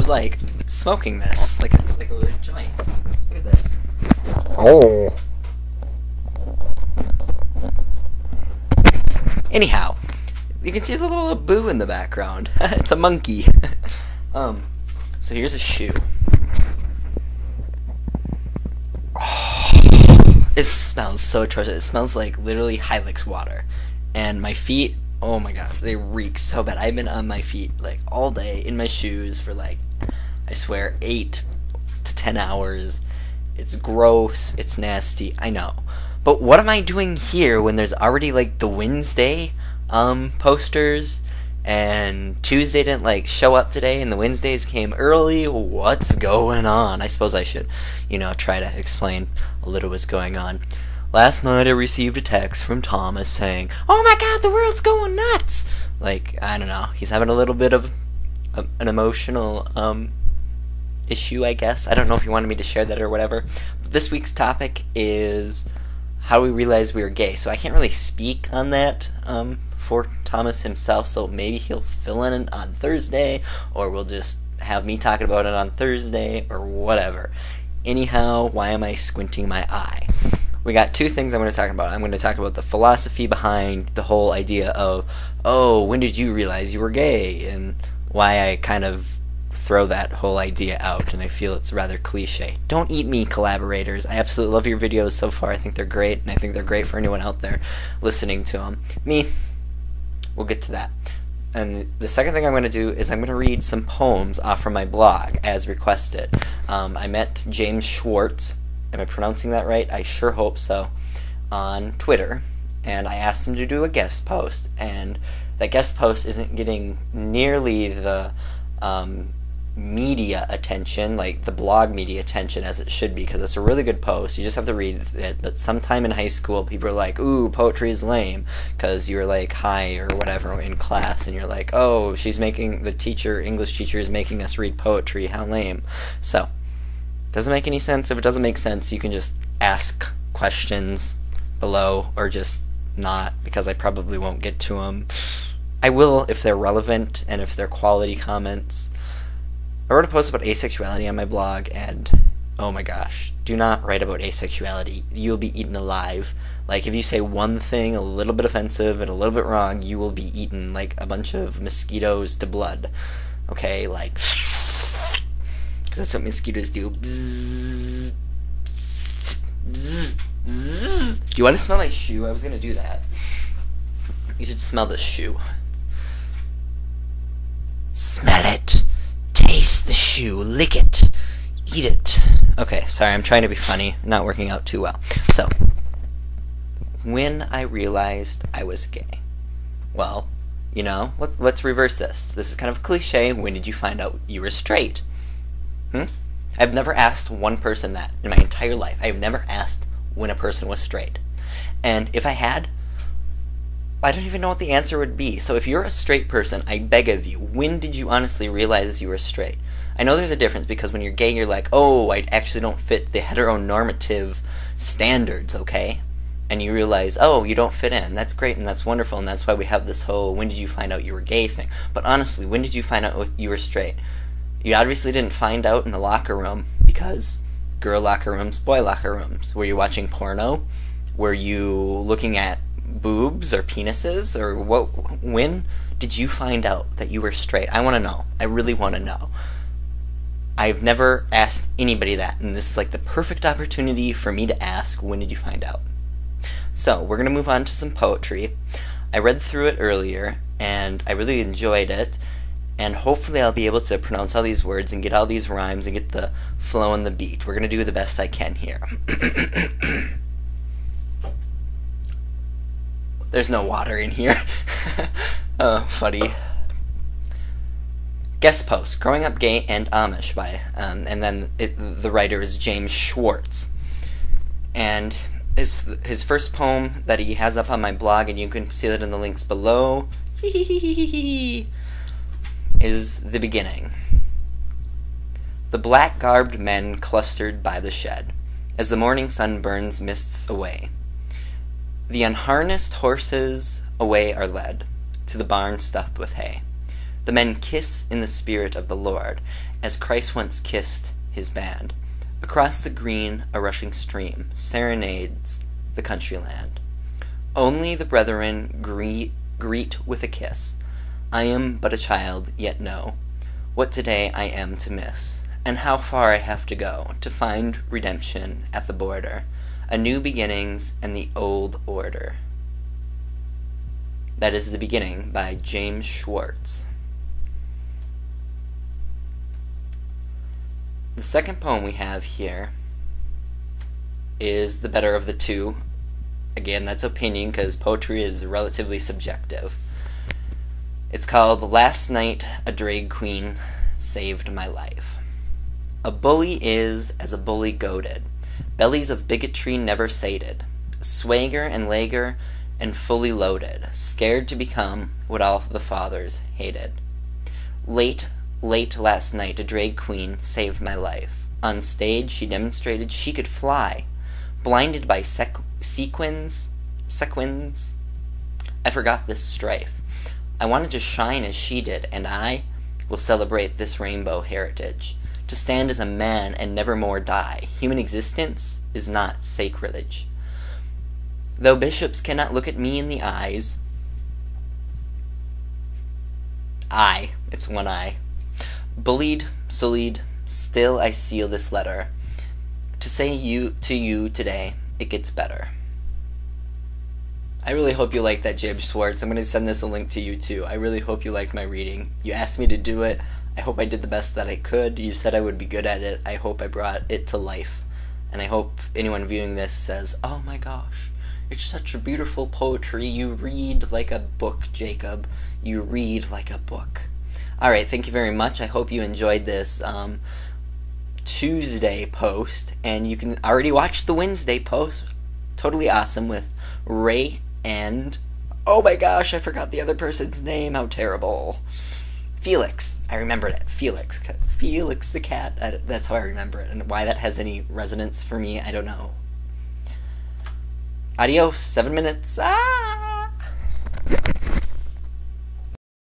was like smoking this, like a joint. Look at this. Oh. Anyhow, you can see the little boo in the background. It's a monkey. So here's a shoe. It smells so atrocious. It smells like literally Hilux water. And my feet, oh my god, they reek so bad. I've been on my feet like all day in my shoes for like, I swear, 8 to 10 hours. It's gross. It's nasty. I know. But what am I doing here when there's already like the Wednesday posters, and Tuesday didn't like show up today and the Wednesdays came early? What's going on? I suppose I should, try to explain a little what's going on. Last night I received a text from Thomas saying, "Oh my god, the world's going nuts!" Like, I don't know. He's having a little bit of an emotional issue, I guess. I don't know if he wanted me to share that or whatever. But this week's topic is how we realized we were gay. So I can't really speak on that for Thomas himself, so maybe he'll fill in on Thursday, or we'll just have me talking about it on Thursday, or whatever. Anyhow, why am I squinting my eye? We got two things I'm going to talk about. I'm going to talk about the philosophy behind the whole idea of, oh, when did you realize you were gay? And why I kind of throw that whole idea out, and I feel it's rather cliche. Don't eat me, collaborators. I absolutely love your videos so far. I think they're great, and I think they're great for anyone out there listening to them. Me, we'll get to that. And the second thing I'm going to do is I'm going to read some poems off from my blog, as requested. I met James Schwartz, am I pronouncing that right? I sure hope so, on Twitter, and I asked him to do a guest post, and that guest post isn't getting nearly the media attention, like the blog media attention, as it should be, because it's a really good post. You just have to read it. But sometime in high school, people are like, "Ooh, poetry is lame," because you're like high or whatever in class, and you're like, "Oh, English teacher is making us read poetry. How lame!" So, doesn't make any sense. If it doesn't make sense, you can just ask questions below, or just not, because I probably won't get to them. I will if they're relevant and if they're quality comments. I wrote a post about asexuality on my blog, and oh my gosh, do not write about asexuality. You'll be eaten alive. Like, if you say one thing a little bit offensive and a little bit wrong, you will be eaten like a bunch of mosquitoes to blood. Okay, like, because that's what mosquitoes do. Bzzz, bzzz, bzzz. Do you want to smell my shoe? I was going to do that. You should smell this shoe. Smell it. Taste the shoe, lick it, eat it. Okay, sorry, I'm trying to be funny, not working out too well. So, when I realized I was gay, well, let's reverse this. This is kind of a cliche. When did you find out you were straight? I've never asked one person that in my entire life. I've never asked when a person was straight. And if I had, I don't even know what the answer would be. So if you're a straight person, I beg of you, when did you honestly realize you were straight? I know there's a difference, because when you're gay, you're like, oh, I actually don't fit the heteronormative standards, okay? And you realize, oh, you don't fit in. That's great and that's wonderful, and that's why we have this whole when did you find out you were gay thing. But honestly, when did you find out you were straight? You obviously didn't find out in the locker room, because girl locker rooms, boy locker rooms. Were you watching porno? Were you looking at boobs or penises, or what? When did you find out that you were straight? I want to know. I really want to know. I've never asked anybody that, and this is like the perfect opportunity for me to ask, when did you find out? So we're gonna move on to some poetry. I read through it earlier and I really enjoyed it, and hopefully I'll be able to pronounce all these words and get all these rhymes and get the flow and the beat. We're gonna do the best I can here. There's no water in here. Oh, funny. Guest post, Growing Up Gay and Amish by, and then the writer is James Schwartz. And his first poem that he has up on my blog, and you can see that in the links below, is the beginning. The black-garbed men clustered by the shed, as the morning sun burns mists away. The unharnessed horses away are led, to the barn stuffed with hay. The men kiss in the spirit of the Lord, as Christ once kissed his band. Across the green a rushing stream serenades the country land. Only the brethren greet with a kiss. I am but a child, yet know what today I am to miss, and how far I have to go to find redemption at the border, a new beginnings and the old order. That is The Beginning by James Schwartz. The second poem we have here is the better of the two. Again, that's opinion because poetry is relatively subjective. It's called Last Night a Drag Queen Saved My Life. A bully is as a bully goaded, bellies of bigotry never sated, swagger and lager and fully loaded, scared to become what all the fathers hated. Late last night a drag queen saved my life. On stage she demonstrated she could fly, blinded by sequins. I forgot this strife. I wanted to shine as she did, and I will celebrate this rainbow heritage, to stand as a man and never more die. Human existence is not sacrilege. Though bishops cannot look at me in the eyes, it's one eye, bullied, sullied, still I seal this letter, to say to you today, it gets better. I really hope you liked that, James Schwartz. I'm going to send this a link to you too. I really hope you liked my reading. You asked me to do it. I hope I did the best that I could. You said I would be good at it. I hope I brought it to life. And I hope anyone viewing this says, oh my gosh, it's such a beautiful poetry. You read like a book, Jacob. You read like a book. Alright, thank you very much. I hope you enjoyed this Tuesday post. And you can already watch the Wednesday post. Totally awesome with Ray and, oh my gosh, I forgot the other person's name. How terrible. Felix. I remembered it. Felix. Felix the cat. That's how I remember it. And why that has any resonance for me, I don't know. Adios. 7 minutes. Ah!